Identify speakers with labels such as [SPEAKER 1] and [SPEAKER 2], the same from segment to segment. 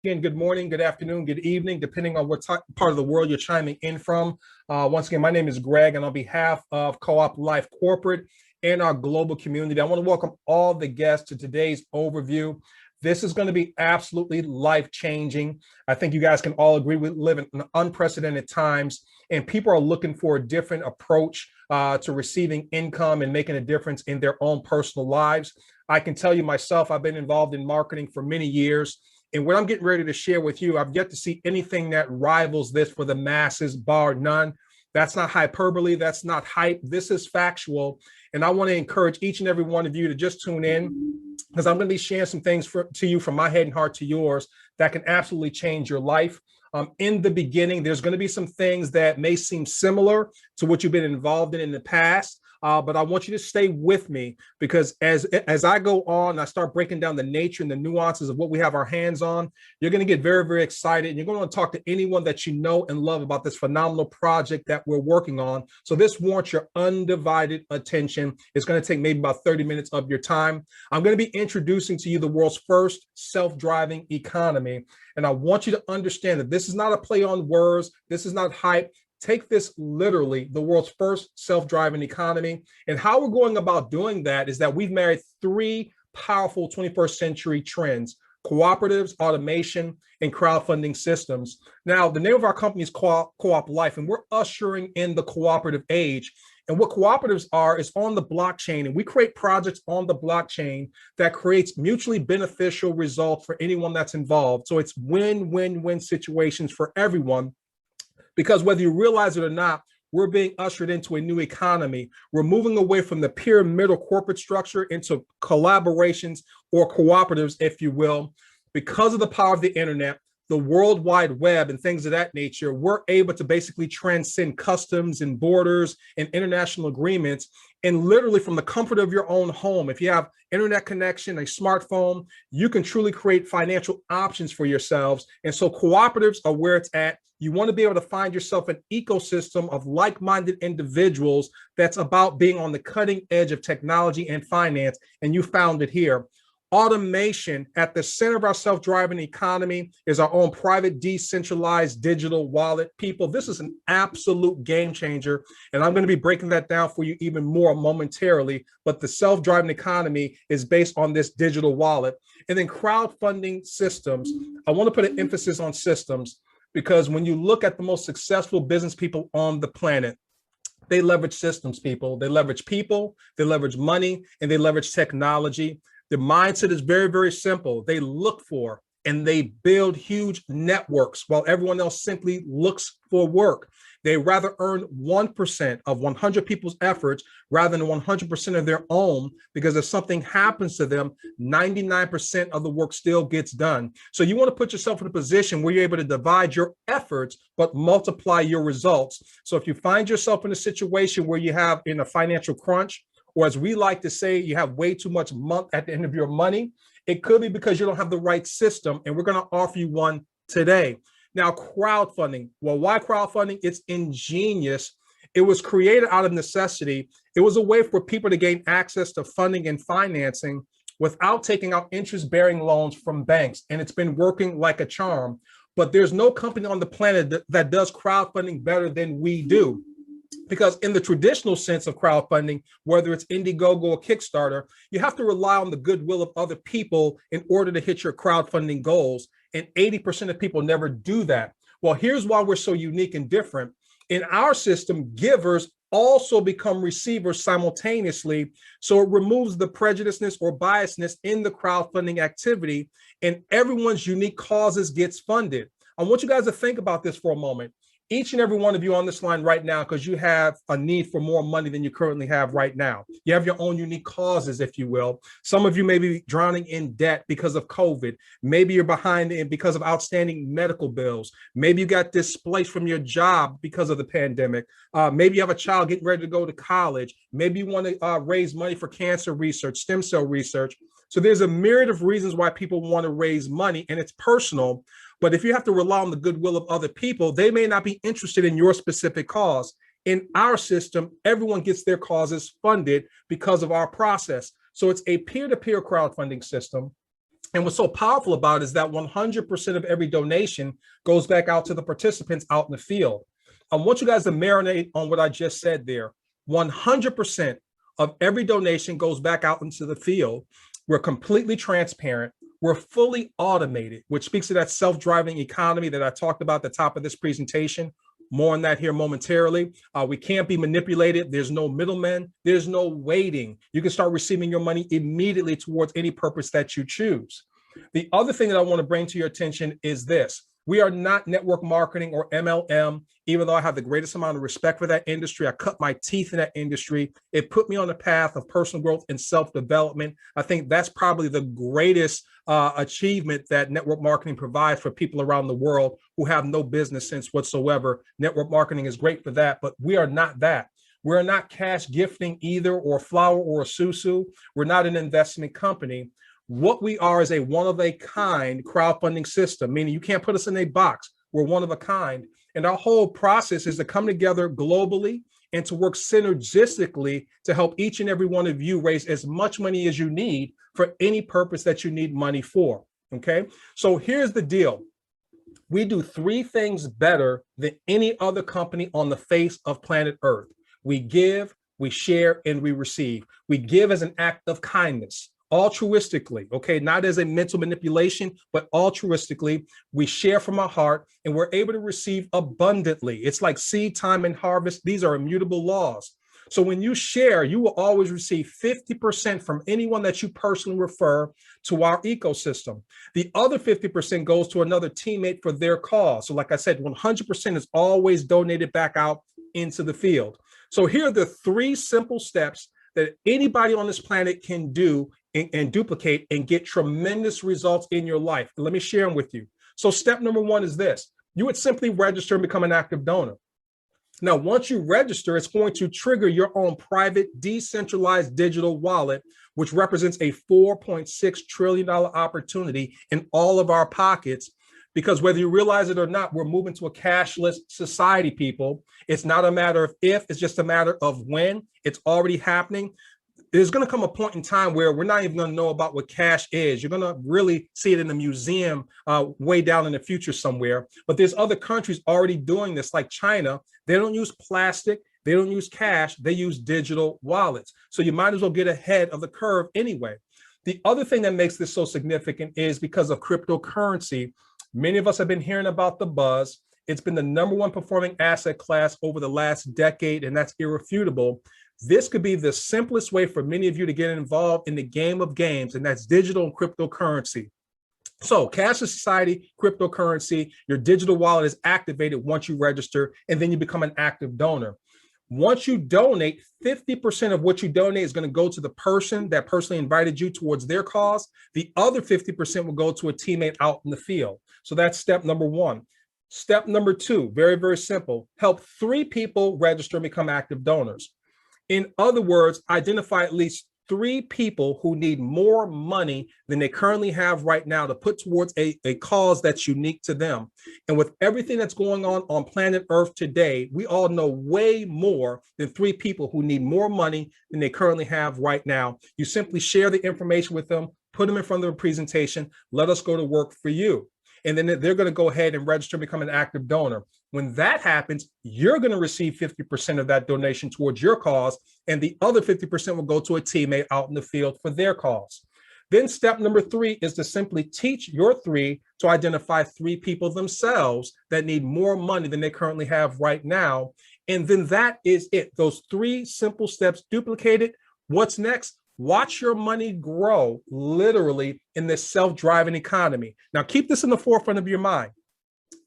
[SPEAKER 1] Again, good morning, good afternoon, good evening, depending on what part of the world you're chiming in from. Once again, my name is Greg, and on behalf of Co-op Life Corporate and our global community, I want to welcome all the guests to today's overview. This is going to be absolutely life-changing. I think you guys can all agree we live in unprecedented times, and people are looking for a different approach to receiving income and making a difference in their own personal lives. I can tell you myself, I've been involved in marketing for many years. And what I'm getting ready to share with you, I've yet to see anything that rivals this for the masses, bar none. That's not hyperbole. That's not hype. This is factual. And I want to encourage each and every one of you to just tune in, because I'm going to be sharing some things to you from my head and heart to yours that can absolutely change your life. In the beginning, there's going to be some things that may seem similar to what you've been involved in the past. But I want you to stay with me, because as I go on, I start breaking down the nature and the nuances of what we have our hands on. You're going to get very, very excited. And you're going to want to talk to anyone that you know and love about this phenomenal project that we're working on. So this warrants your undivided attention. It's going to take maybe about 30 minutes of your time. I'm going to be introducing to you the world's first self-driving economy. And I want you to understand that this is not a play on words. This is not hype. Take this literally, the world's first self-driving economy. And how we're going about doing that is that we've married three powerful 21st century trends: cooperatives, automation, and crowdfunding systems. Now, the name of our company is Co-op Life, and we're ushering in the cooperative age. And what cooperatives are is on the blockchain, and we create projects on the blockchain that creates mutually beneficial results for anyone that's involved. So it's win-win-win situations for everyone. Because whether you realize it or not, we're being ushered into a new economy. We're moving away from the pyramidal corporate structure into collaborations or cooperatives, if you will. Because of the power of the internet, the World Wide Web, and things of that nature, we're able to basically transcend customs and borders and international agreements. And literally from the comfort of your own home, if you have internet connection, a smartphone, you can truly create financial options for yourselves. And so cooperatives are where it's at. You want to be able to find yourself an ecosystem of like-minded individuals that's about being on the cutting edge of technology and finance, and you found it here. Automation at the center of our self-driving economy is our own private, decentralized digital wallet. People, this is an absolute game changer, and I'm going to be breaking that down for you even more momentarily. But the self-driving economy is based on this digital wallet. And then crowdfunding systems. I want to put an emphasis on systems, because when you look at the most successful business people on the planet, they leverage systems, people. They leverage money, and they leverage technology. The mindset is very, very simple. They look for and they build huge networks while everyone else simply looks for work. They rather earn 1% of 100 people's efforts rather than 100% of their own, because if something happens to them, 99% of the work still gets done. So you want to put yourself in a position where you're able to divide your efforts, but multiply your results. So if you find yourself in a situation where you have in a financial crunch, or as we like to say, you have way too much month at the end of your money, it could be because you don't have the right system, and we're going to offer you one today. Now, crowdfunding. Well, why crowdfunding? It's ingenious. It was created out of necessity. It was a way for people to gain access to funding and financing without taking out interest-bearing loans from banks, and it's been working like a charm. But there's no company on the planet that does crowdfunding better than we do. Because in the traditional sense of crowdfunding, whether it's Indiegogo or Kickstarter, you have to rely on the goodwill of other people in order to hit your crowdfunding goals. And 80% of people never do that. Well, here's why we're so unique and different. In our system, givers also become receivers simultaneously. So it removes the prejudiceness or biasness in the crowdfunding activity, and everyone's unique causes gets funded. I want you guys to think about this for a moment. Each and every one of you on this line right now, because you have a need for more money than you currently have right now. You have your own unique causes, if you will. Some of you may be drowning in debt because of COVID. Maybe you're behind in because of outstanding medical bills. Maybe you got displaced from your job because of the pandemic. Maybe you have a child getting ready to go to college. Maybe you want to raise money for cancer research, stem cell research. So there's a myriad of reasons why people want to raise money, and it's personal. But if you have to rely on the goodwill of other people, they may not be interested in your specific cause. In our system, everyone gets their causes funded because of our process. So it's a peer-to-peer crowdfunding system. And what's so powerful about it is that 100% of every donation goes back out to the participants out in the field. I want you guys to marinate on what I just said there. 100% of every donation goes back out into the field. We're completely transparent. We're fully automated, which speaks to that self-driving economy that I talked about at the top of this presentation. More on that here momentarily. We can't be manipulated. There's no middlemen. There's no waiting. You can start receiving your money immediately towards any purpose that you choose. The other thing that I want to bring to your attention is this. We are not network marketing or MLM, even though I have the greatest amount of respect for that industry. I cut my teeth in that industry. It put me on the path of personal growth and self-development. I think that's probably the greatest achievement that network marketing provides for people around the world who have no business sense whatsoever. Network marketing is great for that, but we are not that. We're not cash gifting either, or flour or a susu. We're not an investment company. What we are is a one-of-a-kind crowdfunding system, meaning you can't put us in a box. We're one of a kind. And our whole process is to come together globally and to work synergistically to help each and every one of you raise as much money as you need for any purpose that you need money for, okay? So here's the deal. We do three things better than any other company on the face of planet Earth. We give, we share, and we receive. We give as an act of kindness. Altruistically, okay, not as a mental manipulation, but altruistically. We share from our heart and we're able to receive abundantly. It's like seed time and harvest. These are immutable laws. So when you share, you will always receive 50% from anyone that you personally refer to our ecosystem. The other 50% goes to another teammate for their cause. So like I said, 100% is always donated back out into the field. So here are the three simple steps that anybody on this planet can do and duplicate and get tremendous results in your life. And let me share them with you. So step number one is this. You would simply register and become an active donor. Now, once you register, it's going to trigger your own private, decentralized digital wallet, which represents a $4.6 trillion opportunity in all of our pockets. Because whether you realize it or not, we're moving to a cashless society, people. It's not a matter of if, it's just a matter of when. It's already happening. There's going to come a point in time where we're not even going to know about what cash is. You're going to really see it in a museum way down in the future somewhere. But there's other countries already doing this, like China. They don't use plastic. They don't use cash. They use digital wallets. So you might as well get ahead of the curve anyway. The other thing that makes this so significant is because of cryptocurrency. Many of us have been hearing about the buzz. It's been the #1 performing asset class over the last decade, and that's irrefutable. This could be the simplest way for many of you to get involved in the game of games, and that's digital and cryptocurrency. So cashless society, cryptocurrency, your digital wallet is activated once you register, and then you become an active donor. Once you donate, 50% of what you donate is going to go to the person that personally invited you towards their cause. The other 50% will go to a teammate out in the field. So that's step number one. Step number two, very, very simple. Help 3 people register and become active donors. In other words, identify at least 3 people who need more money than they currently have right now to put towards a cause that's unique to them. And with everything that's going on planet Earth today, we all know way more than 3 people who need more money than they currently have right now. You simply share the information with them, put them in front of the presentation, let us go to work for you. And then they're going to go ahead and register and become an active donor. When that happens, you're going to receive 50% of that donation towards your cause, and the other 50% will go to a teammate out in the field for their cause. Then step number 3 is to simply teach your 3 to identify 3 people themselves that need more money than they currently have right now. And then that is it. Those 3 simple steps duplicated. What's next? Watch your money grow literally in this self-driving economy. Now, keep this in the forefront of your mind.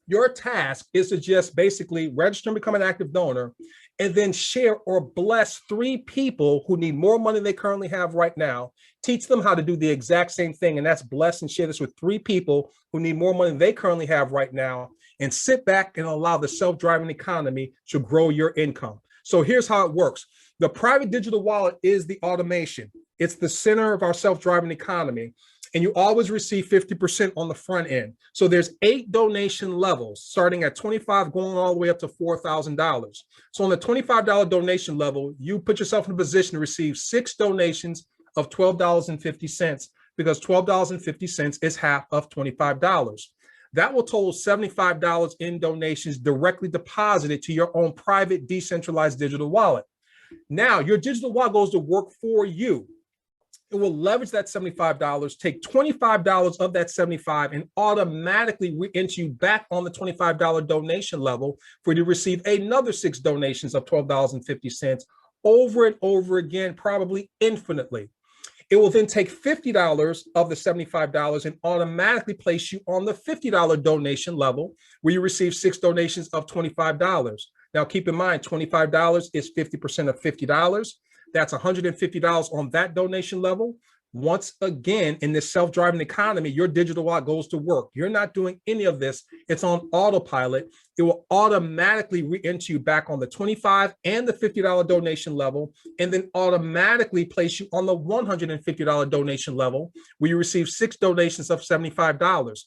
[SPEAKER 1] Your task is to just basically register and become an active donor, and then share or bless 3 people who need more money than they currently have right now. Teach them how to do the exact same thing, and that's bless and share this with 3 people who need more money than they currently have right now, and sit back and allow the self-driving economy to grow your income. So here's how it works. The private digital wallet is the automation. It's the center of our self-driving economy. And you always receive 50% on the front end. So there's 8 donation levels, starting at $25, going all the way up to $4,000. So on the $25 donation level, you put yourself in a position to receive 6 donations of $12.50. because $12.50 is half of $25. That will total $75 in donations directly deposited to your own private decentralized digital wallet. Now, your digital wallet goes to work for you. It will leverage that $75, take $25 of that $75 and automatically re-enter you back on the $25 donation level for you to receive another 6 donations of $12.50 over and over again, probably infinitely. It will then take $50 of the $75 and automatically place you on the $50 donation level where you receive 6 donations of $25. Now, keep in mind, $25 is 50% of $50. That's $150 on that donation level. Once again, in this self-driving economy, your digital wallet goes to work. You're not doing any of this. It's on autopilot. It will automatically re-enter you back on the $25 and the $50 donation level, and then automatically place you on the $150 donation level where you receive 6 donations of $75.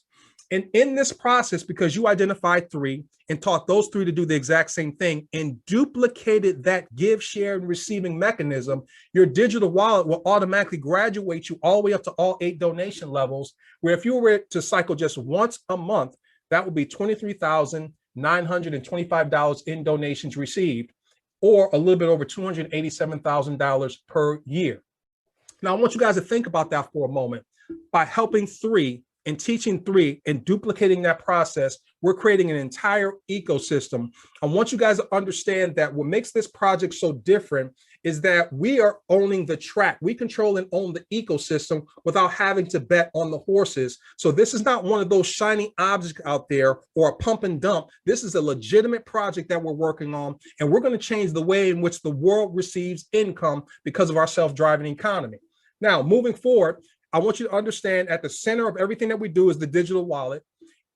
[SPEAKER 1] And in this process, because you identified 3 and taught those 3 to do the exact same thing and duplicated that give, share, and receiving mechanism, your digital wallet will automatically graduate you all the way up to all 8 donation levels, where if you were to cycle just once a month, that would be $23,925 in donations received, or a little bit over $287,000 per year. Now, I want you guys to think about that for a moment. By helping 3 and teaching 3 and duplicating that process, we're creating an entire ecosystem. I want you guys to understand that what makes this project so different is that we are owning the track. We control and own the ecosystem without having to bet on the horses. So this is not one of those shiny objects out there or a pump and dump. This is a legitimate project that we're working on, and we're going to change the way in which the world receives income because of our self-driving economy. Now, moving forward, I want you to understand at the center of everything that we do is the digital wallet.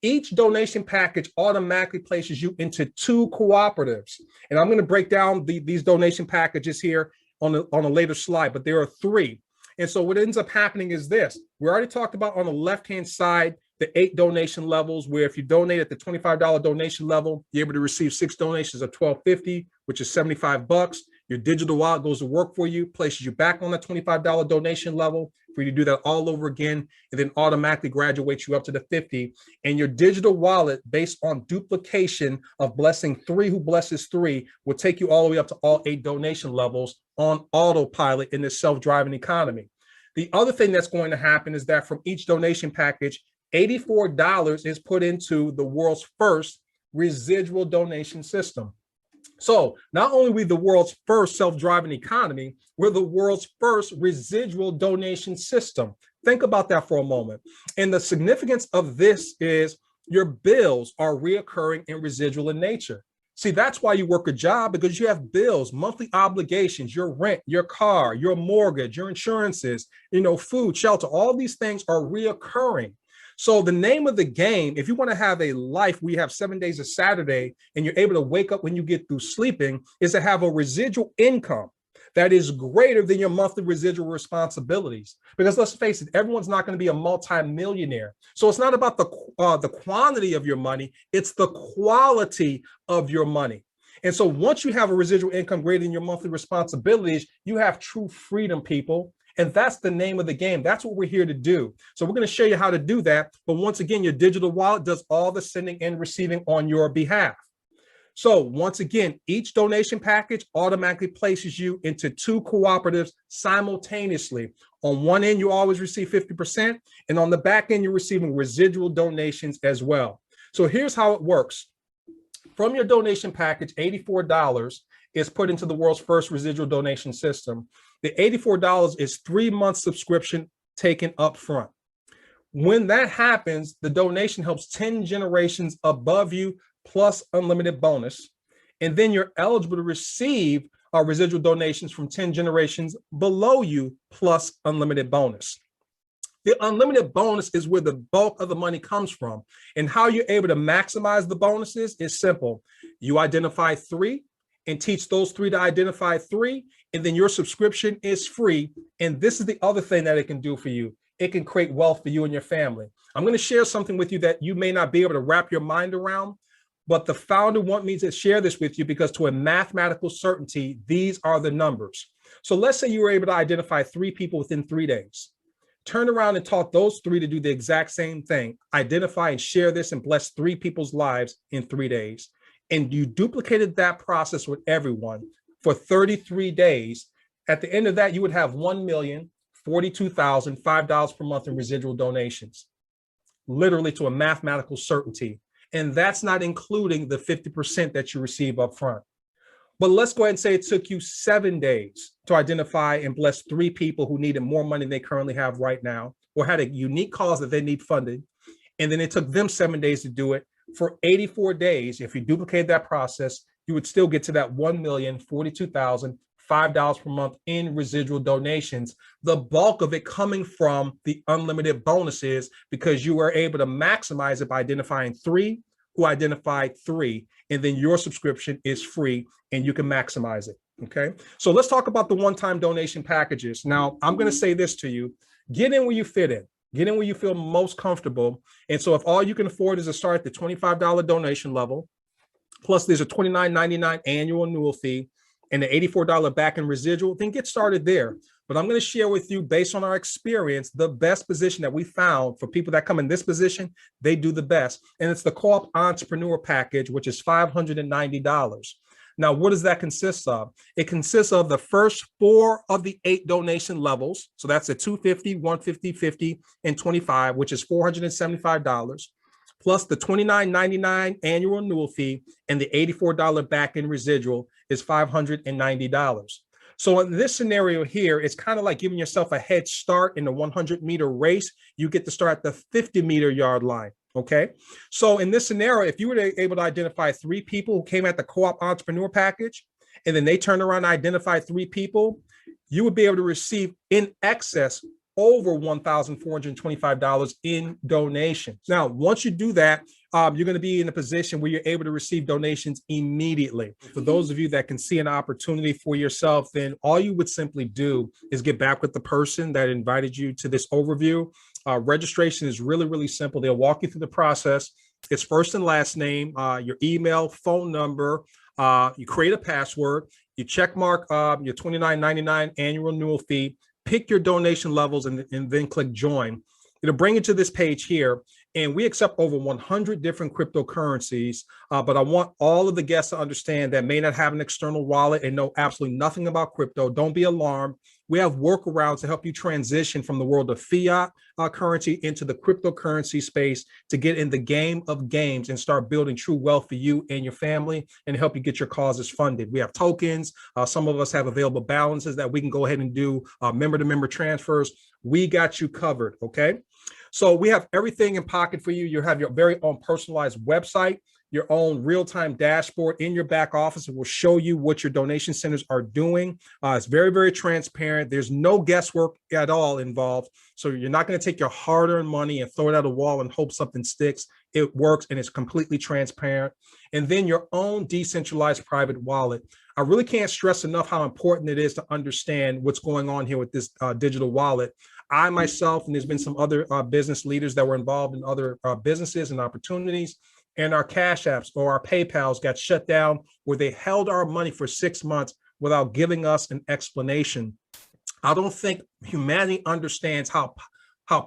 [SPEAKER 1] Each donation package automatically places you into 2 cooperatives. And I'm going to break down these donation packages here on a later slide, but there are 3. And so what ends up happening is this. We already talked about on the left-hand side, the 8 donation levels, where if you donate at the $25 donation level, you're able to receive 6 donations of $12.50, which is $75. Your digital wallet goes to work for you, places you back on the $25 donation level for you to do that all over again, and then automatically graduates you up to the 50. And your digital wallet, based on duplication of blessing 3 who blesses 3, will take you all the way up to all 8 donation levels on autopilot in this self-driving economy. The other thing that's going to happen is that from each donation package, $84 is put into the world's first residual donation system. So not only are we the world's first self-driving economy, we're the world's first residual donation system. Think about that for a moment. And the significance of this is your bills are reoccurring and residual in nature. See, that's why you work a job, because you have bills, monthly obligations, your rent, your car, your mortgage, your insurances, food, shelter, all these things are reoccurring. So the name of the game, if you want to have a life where you have 7 days of Saturday and you're able to wake up when you get through sleeping, is to have a residual income that is greater than your monthly residual responsibilities. Because let's face it, everyone's not going to be a multi-millionaire. So it's not about the quantity of your money, it's the quality of your money. And so once you have a residual income greater than your monthly responsibilities, you have true freedom, people. And that's the name of the game. That's what we're here to do. So we're going to show you how to do that. But once again, your digital wallet does all the sending and receiving on your behalf. So once again, each donation package automatically places you into 2 cooperatives simultaneously. On one end, you always receive 50%, and on the back end, you're receiving residual donations as well. So here's how it works. From your donation package, $84 is put into the world's first residual donation system. The $84 is 3 months subscription taken up front. When that happens, the donation helps 10 generations above you plus unlimited bonus. And then you're eligible to receive residual donations from 10 generations below you plus unlimited bonus. The unlimited bonus is where the bulk of the money comes from. And how you're able to maximize the bonuses is simple. You identify 3 and teach those 3 to identify 3, and then your subscription is free. And this is the other thing that it can do for you. It can create wealth for you and your family. I'm going to share something with you that you may not be able to wrap your mind around, but the founder wants me to share this with you because to a mathematical certainty, these are the numbers. So let's say you were able to identify 3 people within 3 days. Turn around and taught those 3 to do the exact same thing. Identify and share this and bless 3 people's lives in 3 days. And you duplicated that process with everyone for 33 days. At the end of that, you would have $1,042,005 per month in residual donations, literally to a mathematical certainty. And that's not including the 50% that you receive up front. But let's go ahead and say it took you 7 days to identify and bless 3 people who needed more money than they currently have right now, or had a unique cause that they need funded. And then it took them 7 days to do it. For 84 days, if you duplicate that process, you would still get to that $1,042,005 per month in residual donations, the bulk of it coming from the unlimited bonuses, because you were able to maximize it by identifying 3 who identified 3, and then your subscription is free and you can maximize it. Okay, so let's talk about the one-time donation packages. Now, I'm going to say this to you: get in where you fit in. Get in where you feel most comfortable. And so if all you can afford is to start at the $25 donation level, plus there's a $29.99 annual renewal fee and the $84 back-end residual, then get started there. But I'm going to share with you, based on our experience, the best position that we found for people that come in this position. They do the best. And it's the Co-op Entrepreneur Package, which is $590. Now, what does that consist of? It consists of the first 4 of the 8 donation levels. So that's a $250, $150, $50, and $25, which is $475, plus the $29.99 annual renewal fee, and the $84 back-end residual is $590. So in this scenario here, it's kind of like giving yourself a head start in the 100-meter race. You get to start at the 50-meter yard line. Okay, so in this scenario, if you were able to identify 3 people who came at the Co-op Entrepreneur Package, and then they turned around and identified 3 people, you would be able to receive in excess over $1,425 in donations. Now, once you do that, you're going to be in a position where you're able to receive donations immediately. For those of you that can see an opportunity for yourself, then all you would simply do is get back with the person that invited you to this overview. Registration is really, really simple. They'll walk you through the process. It's first and last name, your email, phone number. You create a password. You check mark your $29.99 annual renewal fee. Pick your donation levels and then click join. It'll bring you to this page here. And we accept over 100 different cryptocurrencies. But I want all of the guests to understand that may not have an external wallet and know absolutely nothing about crypto. Don't be alarmed. We have workarounds to help you transition from the world of fiat currency into the cryptocurrency space to get in the game of games and start building true wealth for you and your family and help you get your causes funded. We have tokens. Some of us have available balances that we can go ahead and do member-to-member transfers. We got you covered, okay? So we have everything in pocket for you. You have your very own personalized website, your own real-time dashboard in your back office. It will show you what your donation centers are doing. It's very, very transparent. There's no guesswork at all involved. So you're not going to take your hard-earned money and throw it at a wall and hope something sticks. It works and it's completely transparent. And then your own decentralized private wallet. I really can't stress enough how important it is to understand what's going on here with this digital wallet. I myself, and there's been some other business leaders that were involved in other businesses and opportunities, and our Cash Apps or our PayPals got shut down where they held our money for 6 months without giving us an explanation. I don't think humanity understands how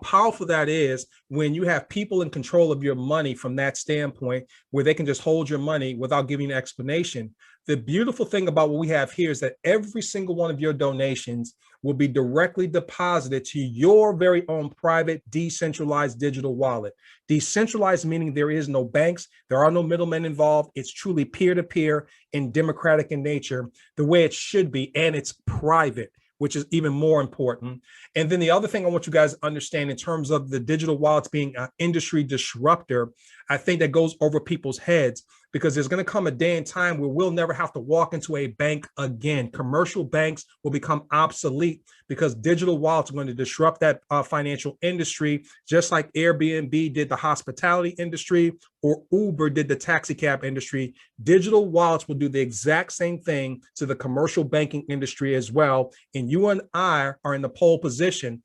[SPEAKER 1] powerful that is when you have people in control of your money from that standpoint, where they can just hold your money without giving an explanation. The beautiful thing about what we have here is that every single one of your donations will be directly deposited to your very own private decentralized digital wallet. Decentralized meaning there is no banks, there are no middlemen involved. It's truly peer-to-peer and democratic in nature, the way it should be, and it's private, which is even more important. And then the other thing I want you guys to understand in terms of the digital wallets being an industry disruptor, I think that goes over people's heads, because there's going to come a day and time where we'll never have to walk into a bank again. Commercial banks will become obsolete because digital wallets are going to disrupt that financial industry, just like Airbnb did the hospitality industry or Uber did the taxi cab industry. Digital wallets will do the exact same thing to the commercial banking industry as well. And you and I are in the pole position.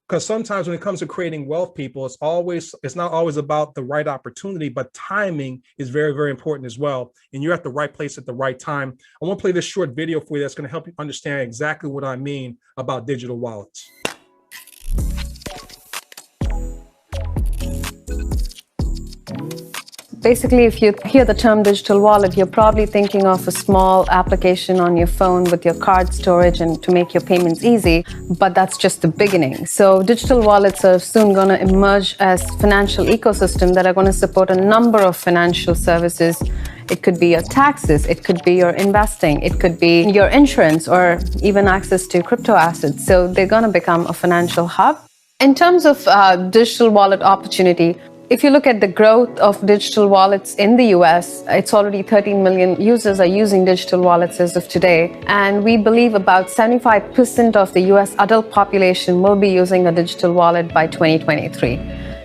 [SPEAKER 1] Because sometimes when it comes to creating wealth, people, it's not always about the right opportunity, but timing is very, very important as well. And you're at the right place at the right time. I want to play this short video for you that's going to help you understand exactly what I mean about digital wallets.
[SPEAKER 2] Basically, if you hear the term digital wallet, you're probably thinking of a small application on your phone with your card storage and to make your payments easy, but that's just the beginning. So digital wallets are soon going to emerge as financial ecosystem that are going to support a number of financial services. It could be your taxes, it could be your investing, it could be your insurance, or even access to crypto assets. So they're going to become a financial hub. In terms of digital wallet opportunity, if you look at the growth of digital wallets in the US, it's already 13 million users are using digital wallets as of today. And we believe about 75% of the US adult population will be using a digital wallet by 2023.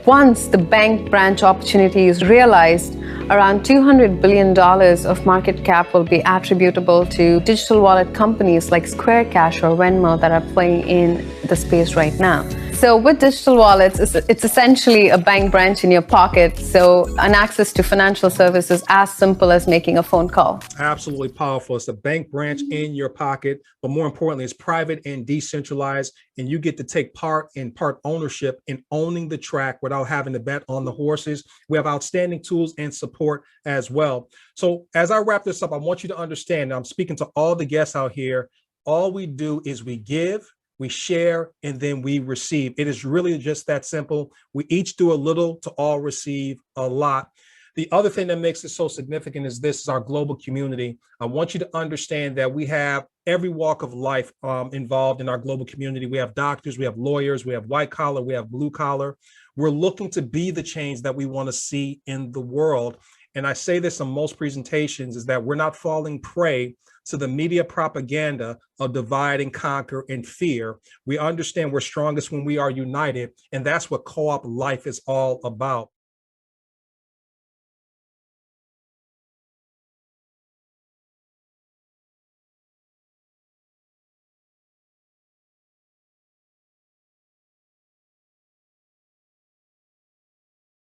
[SPEAKER 2] Once the bank branch opportunity is realized, around $200 billion of market cap will be attributable to digital wallet companies like Square Cash or Venmo that are playing in the space right now. So with digital wallets, it's essentially a bank branch in your pocket. So an access to financial services as simple as making a phone call.
[SPEAKER 1] Absolutely powerful. It's a bank branch in your pocket, but more importantly, it's private and decentralized, and you get to take part ownership in owning the track without having to bet on the horses. We have outstanding tools and support as well. So as I wrap this up, I want you to understand, I'm speaking to all the guests out here, all we do is we give, we share, and then we receive. It is really just that simple. We each do a little to all receive a lot. The other thing that makes it so significant is this is our global community. I want you to understand that we have every walk of life involved in our global community. We have doctors, we have lawyers, we have white collar, we have blue collar. We're looking to be the change that we want to see in the world. And I say this in most presentations, is that we're not falling prey to the media propaganda of divide and conquer and fear. We understand we're strongest when we are united, and that's what Co-op Life is all about.